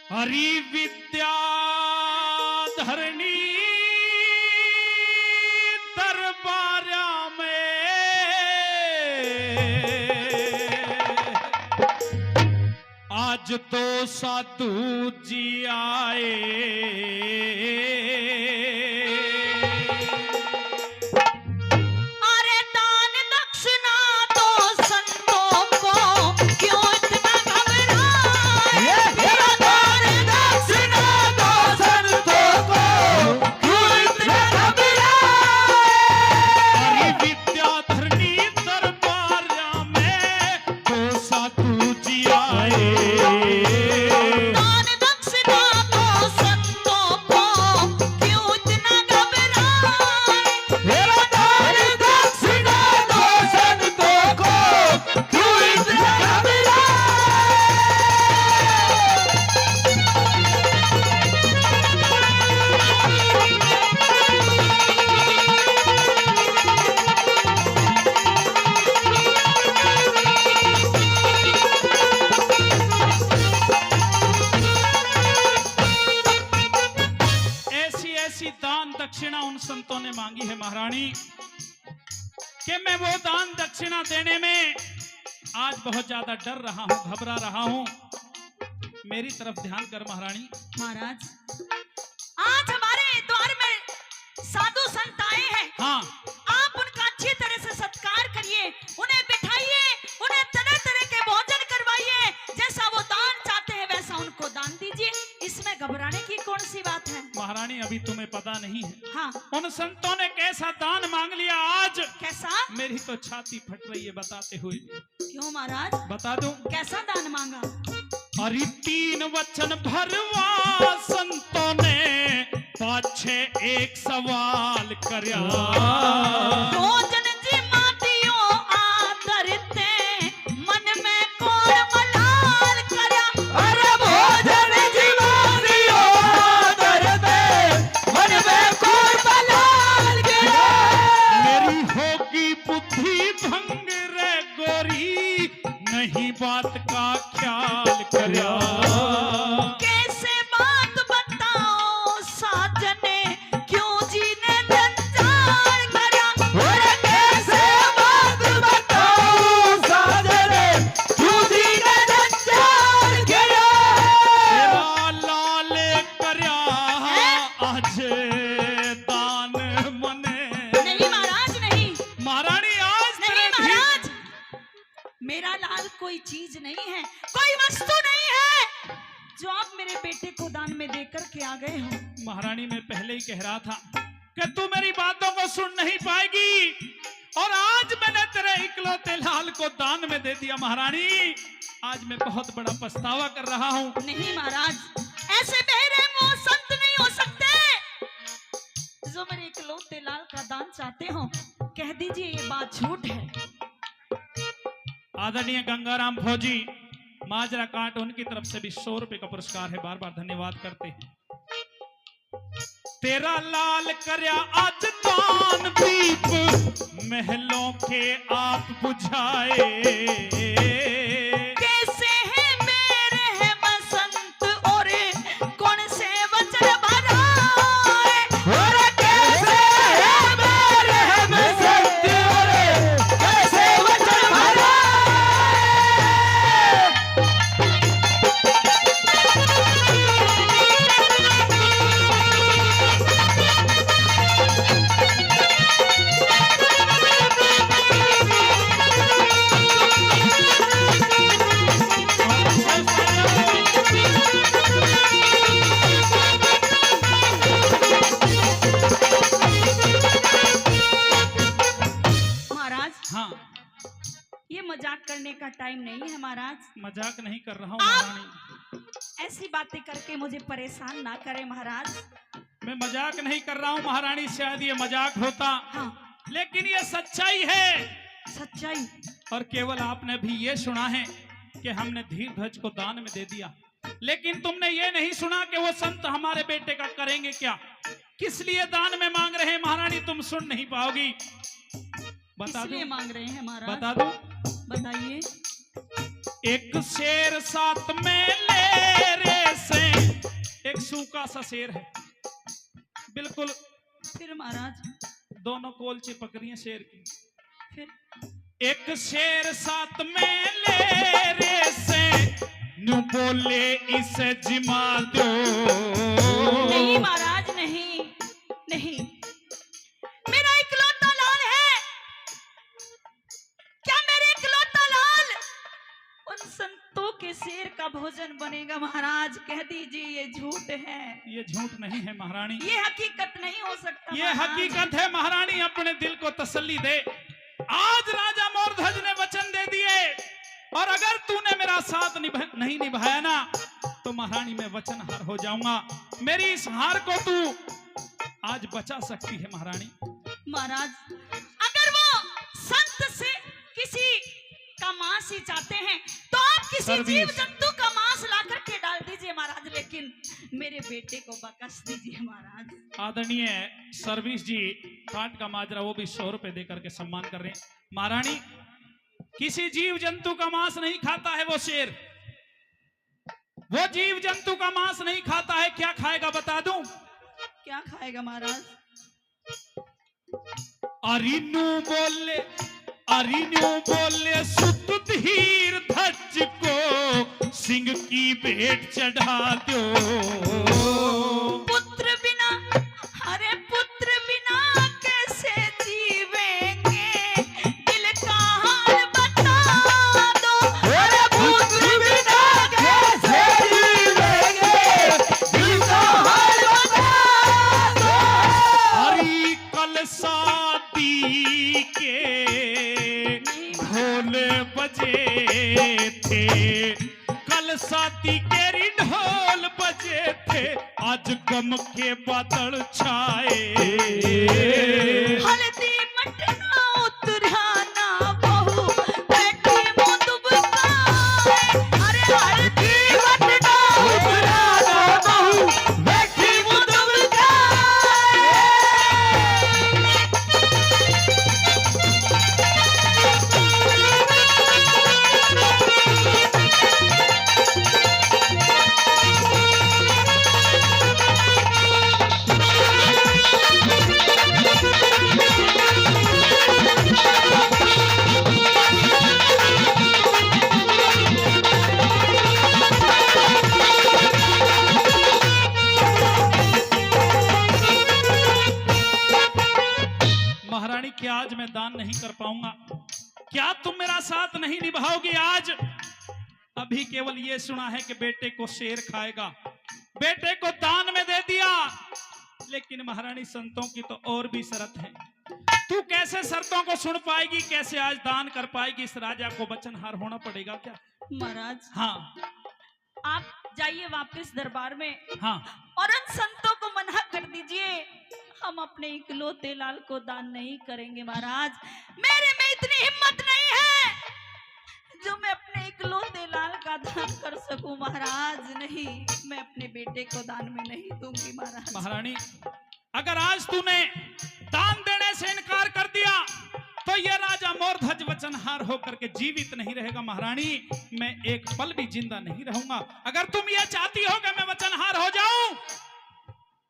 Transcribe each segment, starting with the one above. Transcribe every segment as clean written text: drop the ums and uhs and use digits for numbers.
हरि विद्या धरणी दरबारा में आज तो साधु जी आए। दक्षिणा उन संतों ने मांगी है महारानी कि मैं वो दान दक्षिणा देने में आज बहुत ज्यादा डर रहा हूं, घबरा रहा हूं। मेरी तरफ ध्यान कर महारानी। महाराज, आज हमारे द्वार में साधु संत आए हैं। हाँ, आप उनका अच्छी तरह से सत्कार करिए, उन्हें बिठाइए, उन्हें तरह तरह के भोजन करवाइए। जैसा वो दान चाहते हैं वैसा उनको दान दीजिए। इसमें घबराने की कौन सी बात है? महारानी अभी तुम्हें पता नहीं है। हाँ। उन संतों ने कैसा दान मांग लिया आज। कैसा? मेरी तो छाती फट रही है बताते हुए। क्यों महाराज? बता दो। कैसा दान मांगा? अरे 3 वचन भरवा संतों ने, पाछे एक सवाल करया। भोजन जी मातियो आदरते, मन में कौन मलाल करया। अरे भोजन जी मातियो आदरते, मन में कौन मलाल करया। मेरी होगी बुद्धि भंग रे गोरी, नहीं बात का ख्याल करया। कैसे बात बताओ साजने, क्यों जी ने जंजाल करया। अरे कैसे बात बताओ साजने, क्यों जी ने जंजाल करया। तेरा लाल करया आज दान मने। नहीं महाराज, नहीं। महारानी आज नहीं महाराज, मेरा लाल कोई चीज नहीं है, कोई वस्तु नहीं है जो आप मेरे बेटे को दान में देकर के आ गए हो। महारानी मैं पहले ही कह रहा था कि तू मेरी बातों को सुन नहीं पाएगी, और आज मैंने तेरे इकलौते लाल को दान में दे दिया। महारानी आज मैं बहुत बड़ा पछतावा कर रहा हूँ। नहीं महाराज, ऐसे बहरे मुंह संत नहीं हो सकते। जो मेरे इकलौते लाल का दान चाहते हो, कह दीजिए ये बात झूठ है। आदरणीय गंगाराम फौजी माजरा काट, उनकी तरफ से भी 100 रुपए का पुरस्कार है, बार बार धन्यवाद करते हैं। तेरा लाल करया आज दान, दीप महलों के आप बुझाए। कैसे है मेरे है बसंत, और कौन से वचन भराए। अरे कैसे है मेरे है बसंत, और कैसे वचन भराए। ये मजाक करने का टाइम नहीं है महाराज। मजाक नहीं कर रहा हूँ महारानी। ऐसी बातें करके मुझे परेशान ना करें महाराज। मैं मजाक नहीं कर रहा हूँ महारानी, शायद ये मजाक होता। हाँ। लेकिन ये सच्चाई है। सच्चाई। और केवल आपने भी ये सुना है कि हमने धीर ध्वज को दान में दे दिया, लेकिन तुमने ये नहीं सुना कि वो संत हमारे बेटे का करेंगे क्या, किस लिए दान में मांग रहे हैं। महारानी तुम सुन नहीं पाओगी। बता दो। मांग रहे हैं महाराज? बता दो। बताइए। एक शेर साथ में ले रे से बड़ा सा शेर है, बिल्कुल फिर महाराज दोनों कोल चिपक रही हैं शेर की। फिर एक शेर साथ में ले रे से न्यू बोले इसे जिमा दो। नहीं महाराज, नहीं नहीं, मेरा इकलौता लाल है। क्या मेरे इकलौता लाल उन संतों के शेर का भोजन बनेगा? महाराज कह दीजिए ये झूठ है। ये झूठ नहीं है महारानी, ये हकीकत नहीं हो सकता। ये महाराज। हकीकत है महारानी। अपने दिल को तसल्ली दे। आज राजा मोरध्वज ने वचन दे दिए, और अगर तूने मेरा साथ नहीं निभाया ना तो महारानी मैं वचन हार हो जाऊंगा। मेरी इस हार को तू आज बचा सकती है महारानी। महाराज अगर वो संत से किसी का मांस ही चाहते हैं तो आप किसी सर्विस। जीव जंतु का मांस ला करके डाल दीजिए महाराज, लेकिन मेरे बेटे को बकस दीजिए महाराज। आदरणीय सर्विस जी काट का माजरा वो भी 100 रुपए देकर के सम्मान कर रहे हैं। महारानी किसी जीव जंतु का मांस नहीं खाता है वो शेर, वो जीव जंतु का मांस नहीं खाता है। क्या खाएगा बता दूं? क्या खाएगा महाराज? अरिनु बोले सुत धीर धज को सिंह की भेंट चढ़ा दो। पुत्र बिना, अरे पुत्र बिना कैसे जीवेंगे, दिल का हाल बता दो। अरे पुत्र बिना कैसे जीवेंगे, दिल का हाल बता दो। हरी कल शादी के ढोल बजे थे, कल शादी के ढोल बजे थे, आज गम के बादल छाए। हल्दी मटना उतराना बहू बैठी मुंह दुबकाए। अरे हल्दी मटना उतराना बहू बैठी मुंह दुबकाए। महारानी क्या आज मैं दान नहीं कर पाऊंगा? क्या तुम मेरा साथ नहीं निभाओगी आज? अभी केवल ये सुना है कि बेटे को शेर खाएगा, बेटे को दान में दे दिया, लेकिन महारानी संतों की तो और भी शर्त है। तू कैसे शर्तों को सुन पाएगी, कैसे आज दान कर पाएगी? इस राजा को वचनहार होना पड़ेगा क्या? महाराज हाँ आप जाइए वापस दरबार में हाँ, और उन संतों को मना कर दीजिए, हम अपने इकलौते लाल को दान नहीं करेंगे। महाराज मेरे में इतनी हिम्मत नहीं है जो मैं अपने इकलौते लाल का दान कर सकूं। महाराज नहीं, मैं अपने बेटे को दान में नहीं दूंगी। महाराज महारानी अगर आज तूने दान देने से इनकार कर दिया तो ये राजा मोरध्वज वचनहार होकर के जीवित नहीं रहेगा। महारानी मैं एक पल भी जिंदा नहीं रहूंगा। अगर तुम ये चाहती हो कि मैं वचनहार हो जाऊं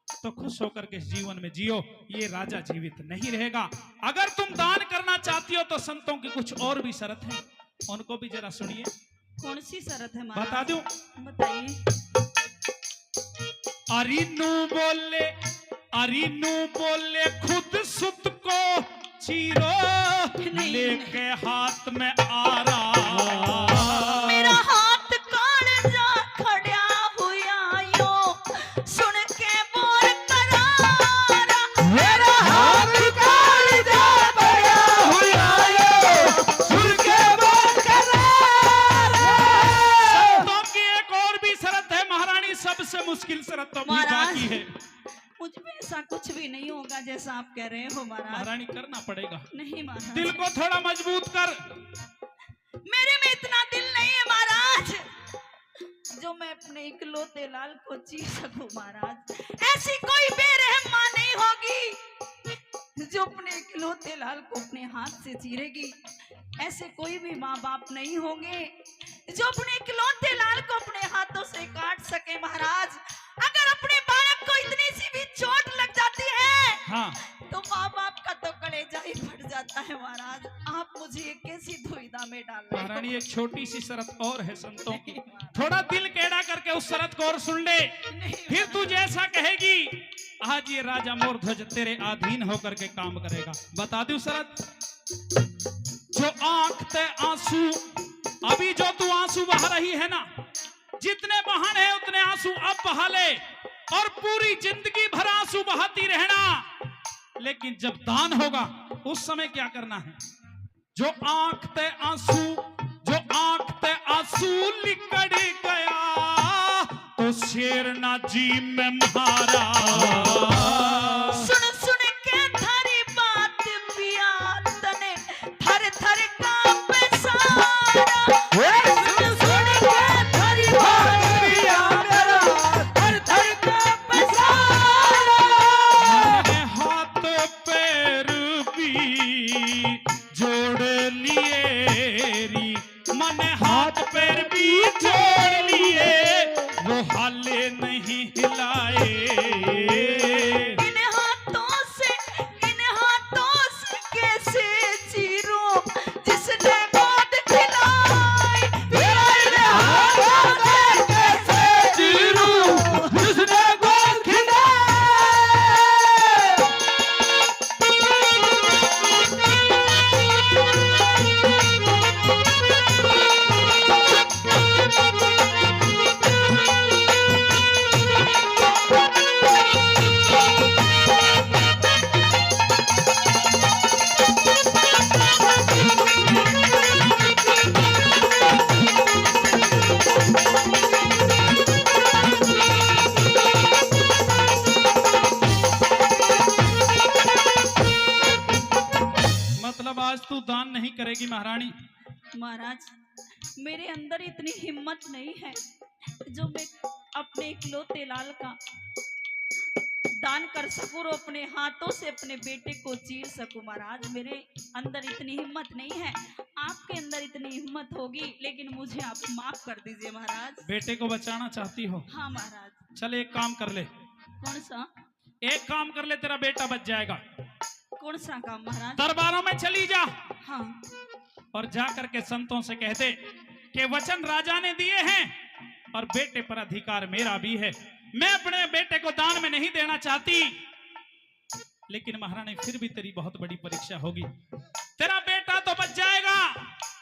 तो खुश होकर के इस जीवन में जियो, ये राजा जीवित नहीं रहेगा। अगर तुम दान करना चाहती हो तो संतों की कुछ और भी शर्त है, उनको भी जरा सुनिए। कौन सी शर्त है महाराज? बता दूं? बताइए। अरिनु बोले खुद सुत को चीरो, लेके हाथ में आरा। मेरा हाथ काढ़ा खड़ा हुआ यो, सुन के बोल करारा। मेरा हाथ कालिजा बड़ा हुआ यो, सुन के बोल करारा। संतों की एक और भी शर्त है महारानी, सबसे मुश्किल शर्त तो अभी महाराज, बाकी है। मुझ में ऐसा कुछ भी नहीं होगा जैसा आप कह रहे हो महाराज। महारानी करना पड़ेगा, नहीं महाराज, दिल को थोड़ा मजबूत कर। मेरे में इतना दिल नहीं है महाराज जो मैं अपने इकलौते लाल को चीर सकूं। महाराज ऐसी कोई बेरहम मां नहीं होगी जो अपने इकलौते लाल को अपने हाथ से चीरेगी। ऐसे कोई भी माँ बाप नहीं होंगे जो अपने इकलौते लाल को अपने हाथों से काट सके। महाराज अगर अपने बालक माँ बाप का तो कलेजा ही फट जाता है महाराज। आप मुझे ये कैसी दुविधा में डाल रहे हो? महारानी एक छोटी सी शर्त और है संतों की, थोड़ा दिल टेढ़ा करके उस शर्त को और सुन ले, फिर तू जैसा कहेगी आज ये राजा मोरध्वज तेरे अधीन होकर के काम करेगा। बता दूं शर्त, जो आंख ते आंसू, अभी जो तू आंसू बहा रही है ना, जितने बहाने हैं उतने आंसू अब बहा ले और पूरी जिंदगी भर आंसू बहाती रहना। लेकिन जब दान होगा उस समय क्या करना है, जो आंख ते आंसू लिकड़ गया तो शेर ना जी में मारा। सुन सुन के थारी बात पिया तने थर थर कांपे सारा। सुन सुन के थारी बात पिया मेरा थर थर कांपे सारा। मैंने हाथ पैर भी जोड़ लिए री, मैंने हाथ पैर भी जोड़ लिए, वो हाले नहीं हिलाए। इन हाथों से कैसे चीरूं जिसने गोद खिलाई। इन हाथों से कैसे चीरूं जिसने गोद खिलाई। मतलब आज तू दान नहीं करेगी महारानी? महाराज, मेरे अंदर इतनी हिम्मत नहीं है जो मैं अपने इकलौते लाल का दान कर सकूं और अपने हाथों से अपने बेटे को चीर सकूं। महाराज, मेरे अंदर इतनी हिम्मत नहीं है। आपके अंदर इतनी हिम्मत होगी, लेकिन मुझे आप माफ कर दीजिए महाराज। बेटे को बचाना चाहती हो? हाँ महाराज। चल एक काम कर ले। कौन सा? एक काम कर ले, तेरा बेटा बच जाएगा। कौन सा काम महाराज? दरबारों में चली जा हाँ। और जा करके संतों से कह दे कि वचन राजा ने दिए हैं और बेटे पर अधिकार मेरा भी है। मैं अपने बेटे को दान में नहीं देना चाहती, लेकिन महारानी फिर भी तेरी बहुत बड़ी परीक्षा होगी। तेरा बेटा तो बच जाएगा,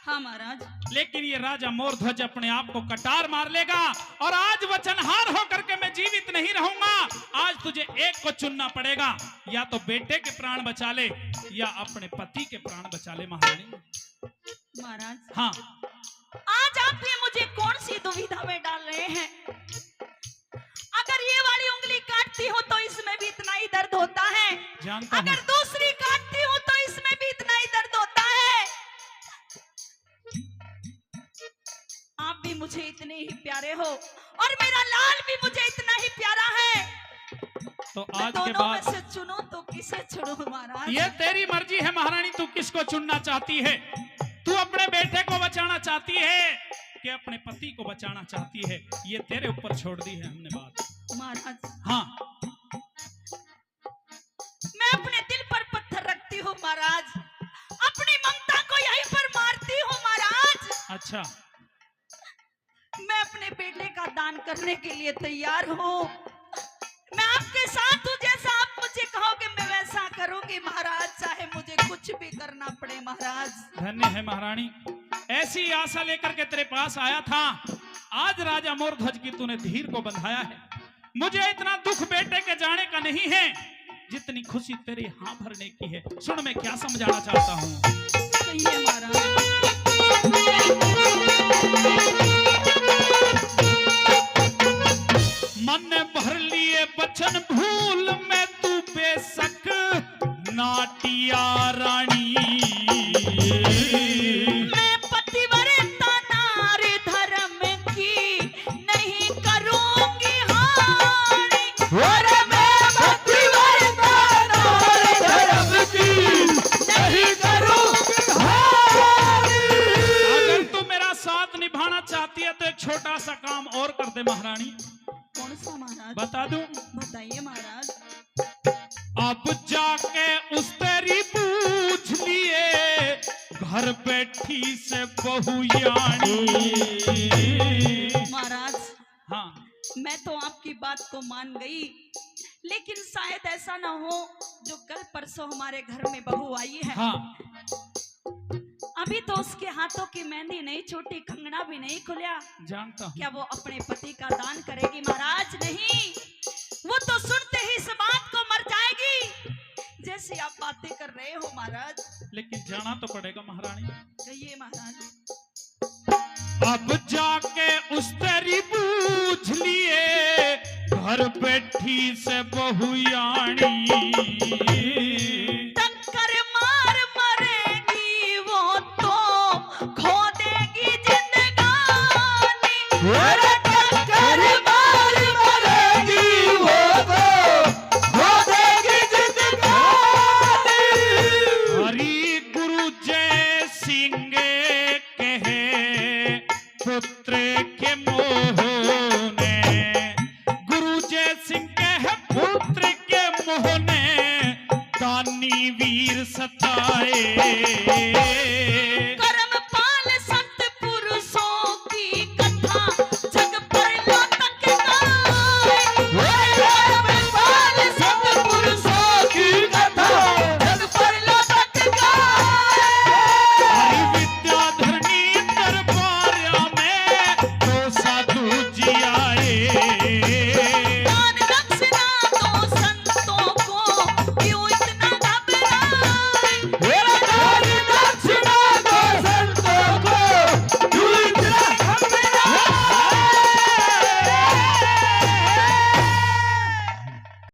हाँ महाराज। लेकिन ये राजा मोरध्वज अपने आप को कटार मार लेगा और आज वचनहार होकर के मैं जीवित नहीं रहूंगा। आज तुझे एक को चुनना पड़ेगा, या तो बेटे के प्राण बचा ले या अपने पति के प्राण बचा ले। महारानी महाराज, हाँ, आज आप भी मुझे कौन सी दुविधा में डाल रहे हैं? अगर ये वाली उंगली काटती हूँ तो इसमें भी इतना ही दर्द होता है, जानता हूं। अगर दूसरी काटती हूँ तो इसमें भी इतना ही दर्द होता है। आप भी मुझे इतने ही प्यारे हो और मेरा लाल भी मुझे इतना ही प्यारा है। तो आज के दोनों में बाद से चुनो तो किसे चुनो महाराज? ये तेरी मर्जी है महारानी, तू किसको चुनना चाहती है? तू अपने बेटे को बचाना चाहती है कि अपने पति को बचाना चाहती है? ये तेरे ऊपर छोड़ दी है हमने बात। महाराज, हाँ, मैं अपने दिल पर पत्थर रखती हूँ महाराज, अपनी ममता को यहीं पर मारती हूँ महाराज। अच्छा, मैं अपने बेटे का दान करने के लिए तैयार हूँ। मैं आपके साथ हूँ, जैसा आप मुझे कहोगे मैं वैसा करूंगी महाराज, चाहे मुझे कुछ भी करना पड़े महाराज। धन्य है महारानी, ऐसी आशा लेकर के तेरे पास आया था। आज राजा मोरध्वज की तूने धीर को बंधाया है। मुझे इतना दुख बेटे के जाने का नहीं है जितनी खुशी तेरी हाँ भरने की है। सुन, मैं क्या समझाना चाहता हूँ। कहिए महाराज। मन भर लिए बचन भूल में तू बेशक नाटिया रानी। मैं पतिव्रता नारी धर्म की नहीं करूंगी हानि। अरे मैं पतिव्रता नारी धर्म की नहीं करूंगी हानि। अगर तू मेरा साथ निभाना चाहती है तो एक छोटा सा काम और कर दे महारानी। कौन सा महाराज? बता दूं? बताइए महाराज। अब जाके उस तेरी पूछ लिए घर बैठी से बहुयाणी। महाराज हाँ मैं तो आपकी बात को मान गई, लेकिन शायद ऐसा ना हो जो कल परसों हमारे घर में बहू आई है, हाँ अभी तो उसके हाथों की मेहंदी नहीं छूटी, कंगना भी नहीं खुला, जानता हूँ। क्या वो अपने पति का दान करेगी? महाराज नहीं, वो तो सुनते ही इस बात को मर जाएगी जैसे आप बातें कर रहे हो महाराज। लेकिन जाना तो पड़ेगा महारानी। कहिए महाराज। अब जाके उस तेरी पूछ लिए घर बैठी से बहुयाणी।